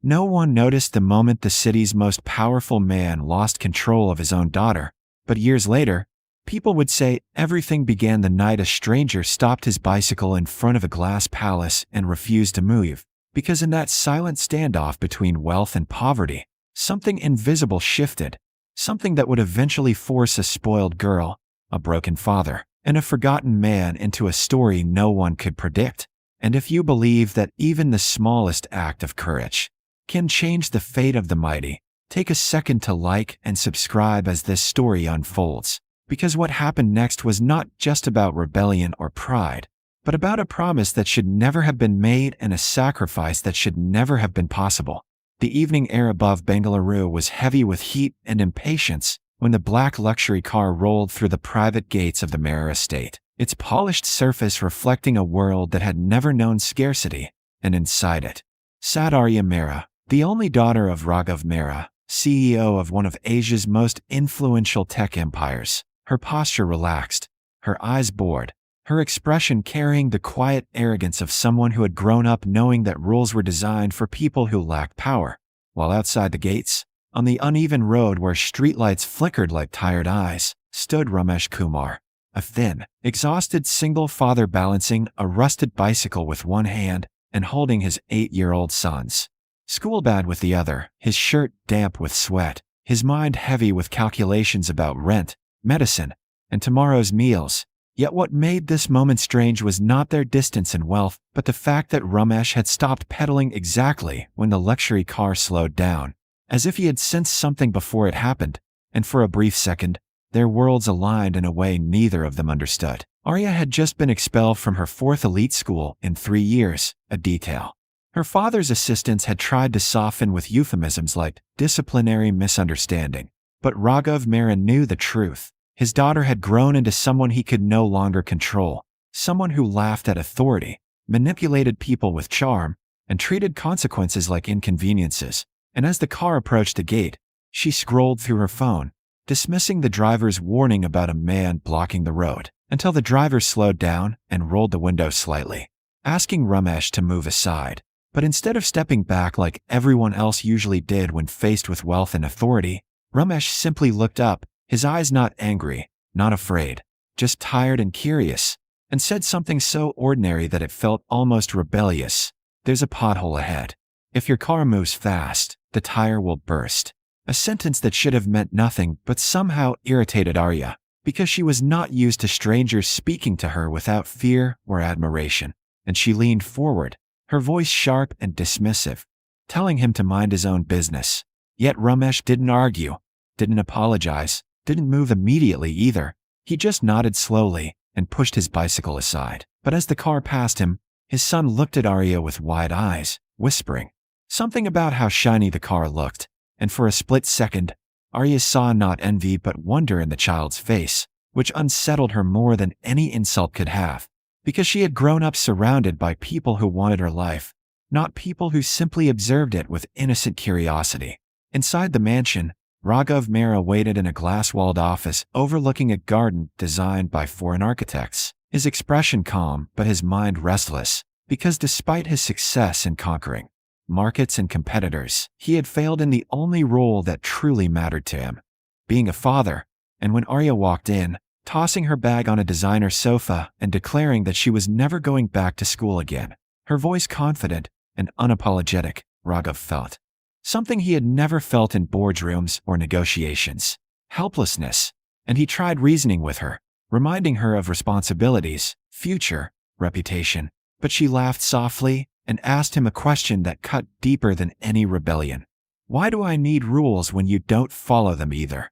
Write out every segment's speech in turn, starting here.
No one noticed the moment the city's most powerful man lost control of his own daughter, but years later, people would say everything began the night a stranger stopped his bicycle in front of a glass palace and refused to move, because in that silent standoff between wealth and poverty, something invisible shifted, something that would eventually force a spoiled girl, a broken father, and a forgotten man into a story no one could predict. And if you believe that even the smallest act of courage can change the fate of the mighty, take a second to like and subscribe as this story unfolds, because what happened next was not just about rebellion or pride, but about a promise that should never have been made and a sacrifice that should never have been possible. The evening air above Bengaluru was heavy with heat and impatience when the black luxury car rolled through the private gates of the Mehra estate, its polished surface reflecting a world that had never known scarcity, and inside it sat Arya Mehra, the only daughter of Raghav Mehra, CEO of one of Asia's most influential tech empires. Her posture relaxed, her eyes bored, her expression carrying the quiet arrogance of someone who had grown up knowing that rules were designed for people who lacked power. While outside the gates, on the uneven road where streetlights flickered like tired eyes, stood Ramesh Kumar, a thin, exhausted single father balancing a rusted bicycle with one hand and holding his 8-year-old son's school bag with the other, his shirt damp with sweat, his mind heavy with calculations about rent, medicine, and tomorrow's meals. Yet what made this moment strange was not their distance and wealth, but the fact that Ramesh had stopped pedaling exactly when the luxury car slowed down, as if he had sensed something before it happened, and for a brief second, their worlds aligned in a way neither of them understood. Arya had just been expelled from her 4th elite school in 3 years, a detail her father's assistants had tried to soften with euphemisms like disciplinary misunderstanding. But Raghav Mehra knew the truth. His daughter had grown into someone he could no longer control, someone who laughed at authority, manipulated people with charm, and treated consequences like inconveniences. And as the car approached the gate, she scrolled through her phone, dismissing the driver's warning about a man blocking the road, until the driver slowed down and rolled the window slightly, asking Ramesh to move aside. But instead of stepping back like everyone else usually did when faced with wealth and authority, Ramesh simply looked up, his eyes not angry, not afraid, just tired and curious, and said something so ordinary that it felt almost rebellious. "There's a pothole ahead. If your car moves fast, the tire will burst." A sentence that should have meant nothing but somehow irritated Arya, because she was not used to strangers speaking to her without fear or admiration. And she leaned forward, her voice sharp and dismissive, telling him to mind his own business. Yet Ramesh didn't argue, didn't apologize, didn't move immediately either. He just nodded slowly and pushed his bicycle aside. But as the car passed him, his son looked at Arya with wide eyes, whispering something about how shiny the car looked. And for a split second, Arya saw not envy but wonder in the child's face, which unsettled her more than any insult could have. Because she had grown up surrounded by people who wanted her life, not people who simply observed it with innocent curiosity. Inside the mansion, Raghav Mehra waited in a glass-walled office overlooking a garden designed by foreign architects, his expression calm but his mind restless, because despite his success in conquering markets and competitors, he had failed in the only role that truly mattered to him, being a father. And when Arya walked in, tossing her bag on a designer sofa and declaring that she was never going back to school again, her voice confident and unapologetic, Raghav felt something he had never felt in boardrooms or negotiations: helplessness. And he tried reasoning with her, reminding her of responsibilities, future, reputation. But she laughed softly and asked him a question that cut deeper than any rebellion. "Why do I need rules when you don't follow them either?"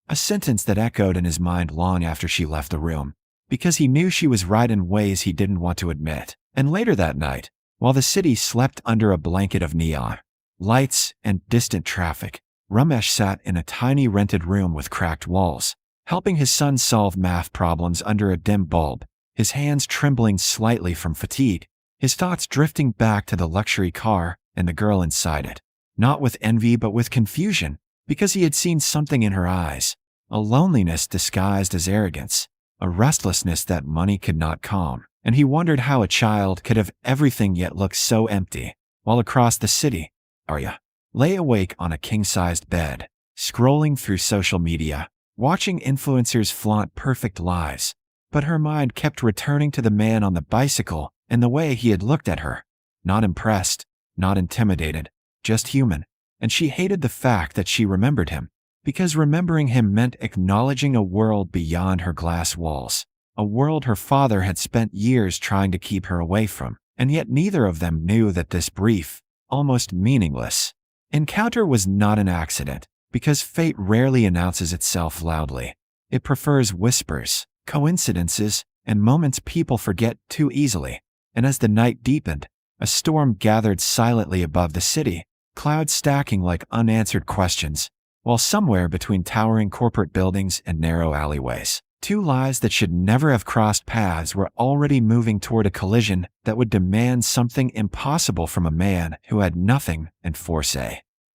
A sentence that echoed in his mind long after she left the room, because he knew she was right in ways he didn't want to admit. And later that night, while the city slept under a blanket of neon lights and distant traffic, Ramesh sat in a tiny rented room with cracked walls, helping his son solve math problems under a dim bulb, his hands trembling slightly from fatigue, his thoughts drifting back to the luxury car and the girl inside it, not with envy but with confusion, because he had seen something in her eyes, a loneliness disguised as arrogance, a restlessness that money could not calm. And he wondered how a child could have everything yet look so empty. While across the city, Arya lay awake on a king-sized bed, scrolling through social media, watching influencers flaunt perfect lives. But her mind kept returning to the man on the bicycle and the way he had looked at her. Not impressed, not intimidated, just human. And she hated the fact that she remembered him, because remembering him meant acknowledging a world beyond her glass walls, a world her father had spent years trying to keep her away from. And yet neither of them knew that this brief, almost meaningless encounter was not an accident, because fate rarely announces itself loudly. It prefers whispers, coincidences, and moments people forget too easily. And as the night deepened, a storm gathered silently above the city, clouds stacking like unanswered questions, while somewhere between towering corporate buildings and narrow alleyways, two lives that should never have crossed paths were already moving toward a collision that would demand something impossible from a man who had nothing and force.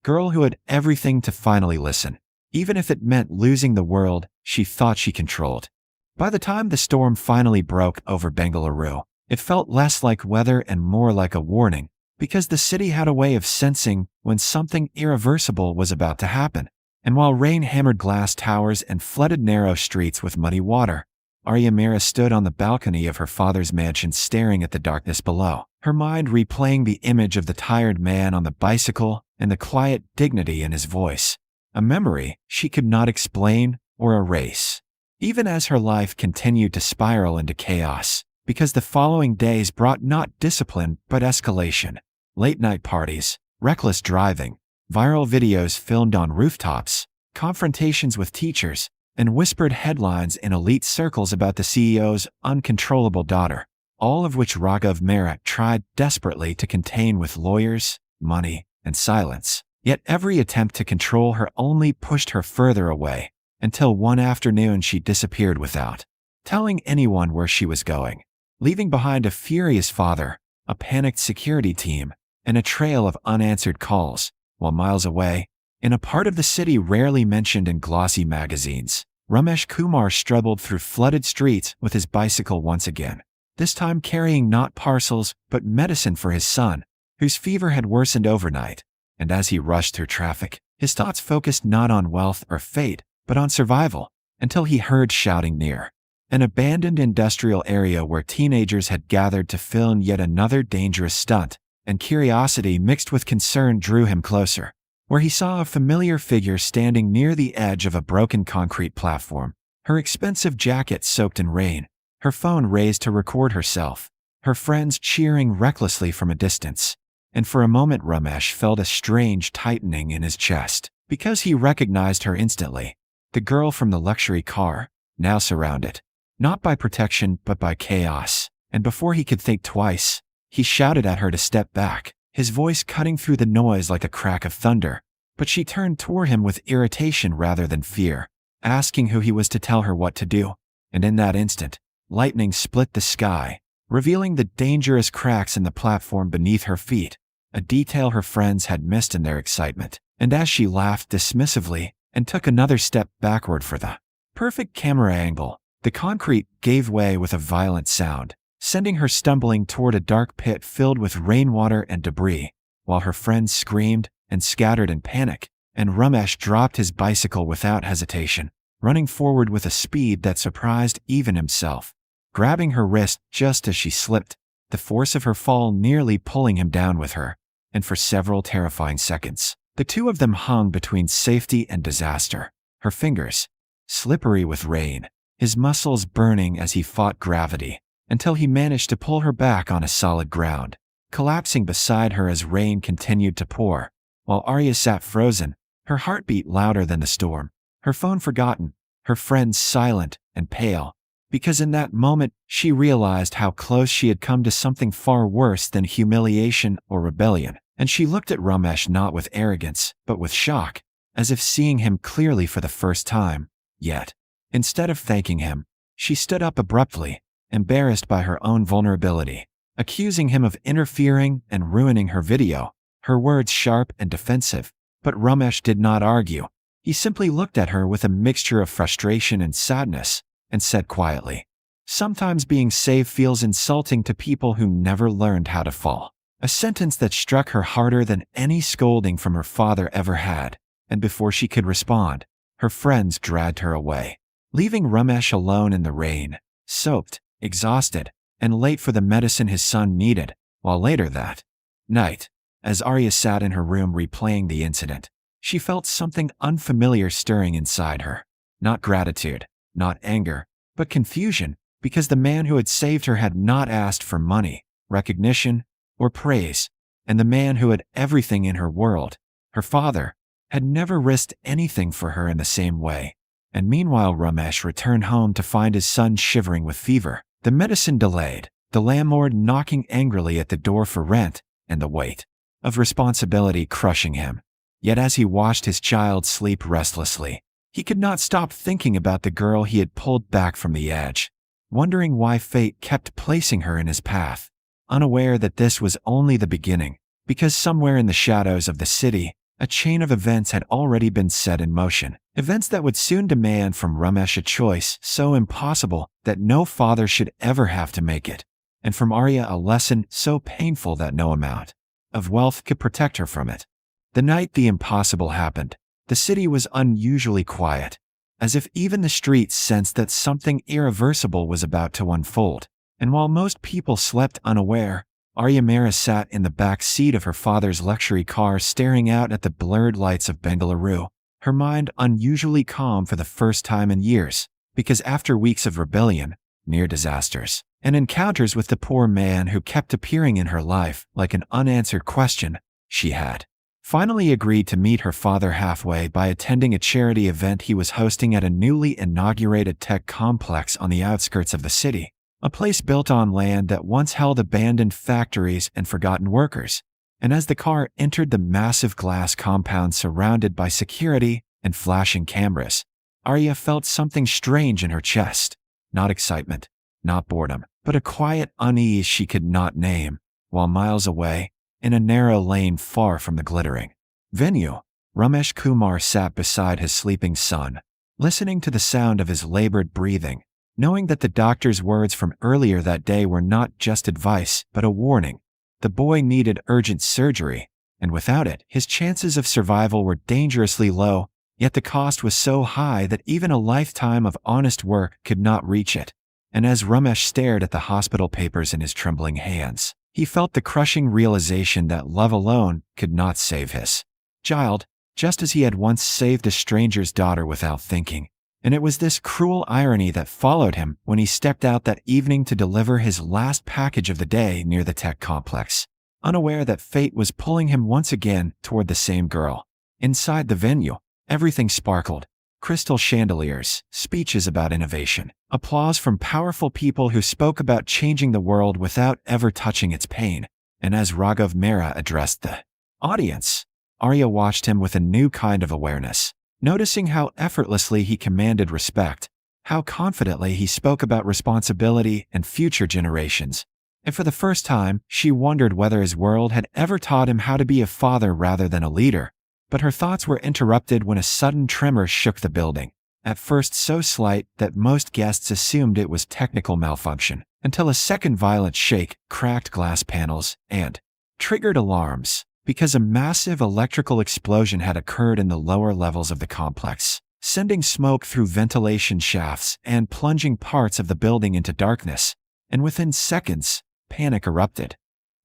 Girl who had everything to finally listen, even if it meant losing the world she thought she controlled. By the time the storm finally broke over Bengaluru, it felt less like weather and more like a warning, because the city had a way of sensing when something irreversible was about to happen. And while rain hammered glass towers and flooded narrow streets with muddy water, Arya Mira stood on the balcony of her father's mansion staring at the darkness below, her mind replaying the image of the tired man on the bicycle and the quiet dignity in his voice, a memory she could not explain or erase. Even as her life continued to spiral into chaos, because the following days brought not discipline but escalation. Late-night parties, reckless driving, viral videos filmed on rooftops, confrontations with teachers, and whispered headlines in elite circles about the CEO's uncontrollable daughter, all of which Raghav Mehra tried desperately to contain with lawyers, money, and silence. Yet every attempt to control her only pushed her further away, until one afternoon she disappeared without telling anyone where she was going, leaving behind a furious father, a panicked security team, and a trail of unanswered calls. While miles away, in a part of the city rarely mentioned in glossy magazines, Ramesh Kumar struggled through flooded streets with his bicycle once again, this time carrying not parcels but medicine for his son, whose fever had worsened overnight. And as he rushed through traffic, his thoughts focused not on wealth or fate, but on survival, until he heard shouting near an abandoned industrial area where teenagers had gathered to film yet another dangerous stunt. And curiosity mixed with concern drew him closer, where he saw a familiar figure standing near the edge of a broken concrete platform, her expensive jacket soaked in rain, her phone raised to record herself, her friends cheering recklessly from a distance. And for a moment Ramesh felt a strange tightening in his chest, because he recognized her instantly, the girl from the luxury car, now surrounded, not by protection but by chaos. And before he could think twice, he shouted at her to step back, his voice cutting through the noise like a crack of thunder. But she turned toward him with irritation rather than fear, asking who he was to tell her what to do. And in that instant, lightning split the sky, revealing the dangerous cracks in the platform beneath her feet, a detail her friends had missed in their excitement. And as she laughed dismissively and took another step backward for the perfect camera angle, the concrete gave way with a violent sound, sending her stumbling toward a dark pit filled with rainwater and debris, while her friends screamed and scattered in panic. And Ramesh dropped his bicycle without hesitation, running forward with a speed that surprised even himself, grabbing her wrist just as she slipped, the force of her fall nearly pulling him down with her. And for several terrifying seconds, the two of them hung between safety and disaster, her fingers slippery with rain, his muscles burning as he fought gravity, until he managed to pull her back on a solid ground, collapsing beside her as rain continued to pour, while Arya sat frozen, her heartbeat louder than the storm, her phone forgotten, her friends silent and pale, because in that moment she realized how close she had come to something far worse than humiliation or rebellion. And she looked at Ramesh not with arrogance, but with shock, as if seeing him clearly for the first time. Yet, instead of thanking him, she stood up abruptly, embarrassed by her own vulnerability, accusing him of interfering and ruining her video, her words sharp and defensive. But Ramesh did not argue. He simply looked at her with a mixture of frustration and sadness, and said quietly, "Sometimes being safe feels insulting to people who never learned how to fall." A sentence that struck her harder than any scolding from her father ever had, and before she could respond, her friends dragged her away, leaving Ramesh alone in the rain, soaked, exhausted, and late for the medicine his son needed. While later that night, as Arya sat in her room replaying the incident, she felt something unfamiliar stirring inside her. Not gratitude, not anger, but confusion, because the man who had saved her had not asked for money, recognition, or praise, and the man who had everything in her world, her father, had never risked anything for her in the same way. And meanwhile Ramesh returned home to find his son shivering with fever, the medicine delayed, the landlord knocking angrily at the door for rent, and the weight of responsibility crushing him. Yet as he watched his child sleep restlessly, he could not stop thinking about the girl he had pulled back from the edge, wondering why fate kept placing her in his path, unaware that this was only the beginning, because somewhere in the shadows of the city, a chain of events had already been set in motion, events that would soon demand from Ramesh a choice so impossible that no father should ever have to make it, and from Arya a lesson so painful that no amount of wealth could protect her from it. The night the impossible happened, the city was unusually quiet, as if even the streets sensed that something irreversible was about to unfold. And while most people slept unaware, Arya Mehra sat in the back seat of her father's luxury car staring out at the blurred lights of Bengaluru, her mind unusually calm for the first time in years, because after weeks of rebellion, near disasters, and encounters with the poor man who kept appearing in her life like an unanswered question, she had finally agreed to meet her father halfway by attending a charity event he was hosting at a newly inaugurated tech complex on the outskirts of the city, a place built on land that once held abandoned factories and forgotten workers. And as the car entered the massive glass compound surrounded by security and flashing cameras, Arya felt something strange in her chest. Not excitement, not boredom, but a quiet unease she could not name. While miles away, in a narrow lane far from the glittering venue, Ramesh Kumar sat beside his sleeping son, listening to the sound of his labored breathing, knowing that the doctor's words from earlier that day were not just advice but a warning. The boy needed urgent surgery, and without it, his chances of survival were dangerously low, yet the cost was so high that even a lifetime of honest work could not reach it. And as Ramesh stared at the hospital papers in his trembling hands, he felt the crushing realization that love alone could not save his child, just as he had once saved a stranger's daughter without thinking. And it was this cruel irony that followed him when he stepped out that evening to deliver his last package of the day near the tech complex, unaware that fate was pulling him once again toward the same girl. Inside the venue, everything sparkled. Crystal chandeliers, speeches about innovation, applause from powerful people who spoke about changing the world without ever touching its pain. And as Raghav Mehra addressed the audience, Arya watched him with a new kind of awareness, noticing how effortlessly he commanded respect, how confidently he spoke about responsibility and future generations. And for the first time, she wondered whether his world had ever taught him how to be a father rather than a leader. But her thoughts were interrupted when a sudden tremor shook the building, at first so slight that most guests assumed it was technical malfunction, until a second violent shake cracked glass panels and triggered alarms, because a massive electrical explosion had occurred in the lower levels of the complex, sending smoke through ventilation shafts and plunging parts of the building into darkness. And within seconds, panic erupted.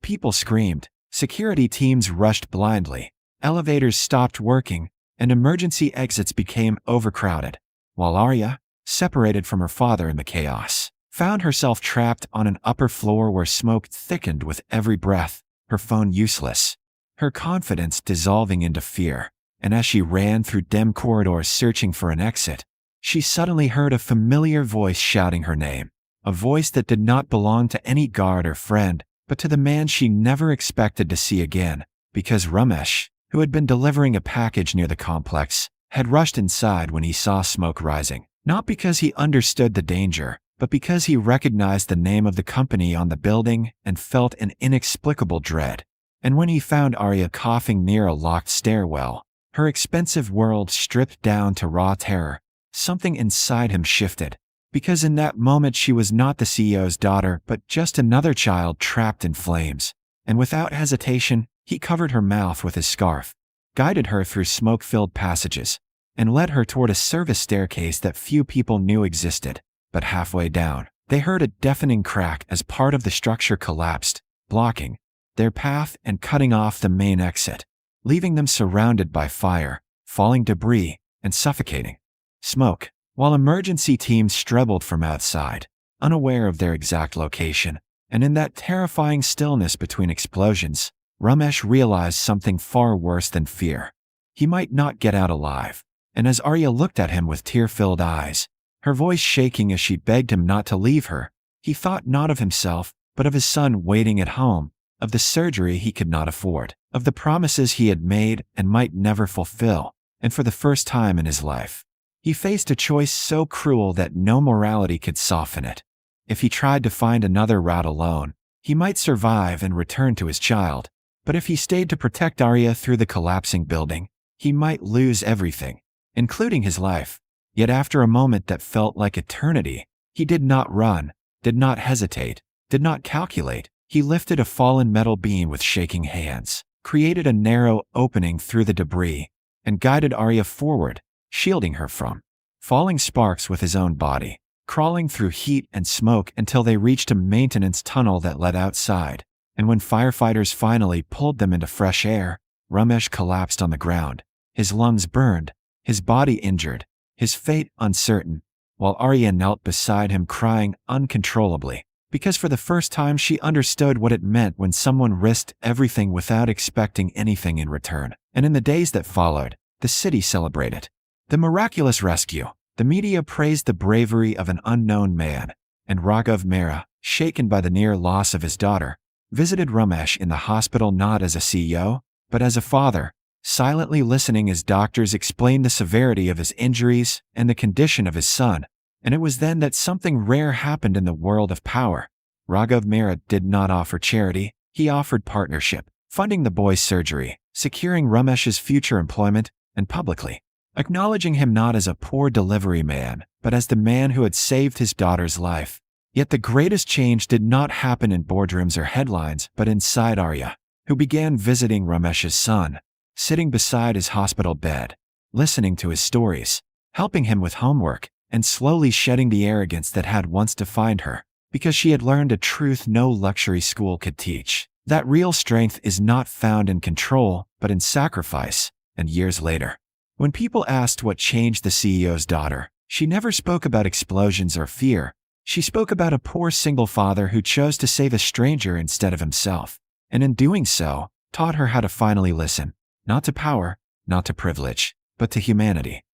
People screamed, security teams rushed blindly, elevators stopped working, and emergency exits became overcrowded, while Arya, separated from her father in the chaos, found herself trapped on an upper floor where smoke thickened with every breath, her phone useless, her confidence dissolving into fear. And as she ran through dim corridors searching for an exit, she suddenly heard a familiar voice shouting her name, a voice that did not belong to any guard or friend, but to the man she never expected to see again, because Ramesh, who had been delivering a package near the complex, had rushed inside when he saw smoke rising, not because he understood the danger, but because he recognized the name of the company on the building and felt an inexplicable dread. And when he found Arya coughing near a locked stairwell, her expensive world stripped down to raw terror, something inside him shifted, because in that moment she was not the CEO's daughter but just another child trapped in flames. and without hesitation, he covered her mouth with his scarf, guided her through smoke-filled passages, and led her toward a service staircase that few people knew existed. But halfway down, they heard a deafening crack as part of the structure collapsed, blocking their path and cutting off the main exit, leaving them surrounded by fire, falling debris, and suffocating smoke. While emergency teams struggled from outside, unaware of their exact location, and in that terrifying stillness between explosions, Ramesh realized something far worse than fear. He might not get out alive. And as Arya looked at him with tear-filled eyes, her voice shaking as she begged him not to leave her, he thought not of himself, but of his son waiting at home, of the surgery he could not afford, of the promises he had made and might never fulfill, and for the first time in his life, he faced a choice so cruel that no morality could soften it. If he tried to find another route alone, he might survive and return to his child, but if he stayed to protect Arya through the collapsing building, he might lose everything, including his life. Yet after a moment that felt like eternity, he did not run, did not hesitate, did not calculate. He lifted a fallen metal beam with shaking hands, created a narrow opening through the debris, and guided Arya forward, shielding her from falling sparks with his own body, crawling through heat and smoke until they reached a maintenance tunnel that led outside. And when firefighters finally pulled them into fresh air, Ramesh collapsed on the ground, his lungs burned, his body injured, his fate uncertain, while Arya knelt beside him crying uncontrollably, because for the first time she understood what it meant when someone risked everything without expecting anything in return. And in the days that followed, the city celebrated the miraculous rescue. The media praised the bravery of an unknown man, and Raghav Mehra, shaken by the near loss of his daughter, visited Ramesh in the hospital not as a CEO, but as a father, silently listening as doctors explained the severity of his injuries and the condition of his son. And it was then that something rare happened in the world of power. Raghav Mehra did not offer charity, he offered partnership, funding the boy's surgery, securing Ramesh's future employment, and publicly acknowledging him not as a poor delivery man, but as the man who had saved his daughter's life. Yet the greatest change did not happen in boardrooms or headlines, but inside Arya, who began visiting Ramesh's son, sitting beside his hospital bed, listening to his stories, helping him with homework, and slowly shedding the arrogance that had once defined her, because she had learned a truth no luxury school could teach, that real strength is not found in control, but in sacrifice. And years later, when people asked what changed the CEO's daughter, she never spoke about explosions or fear. She spoke about a poor single father who chose to save a stranger instead of himself, and in doing so, taught her how to finally listen, not to power, not to privilege, but to humanity.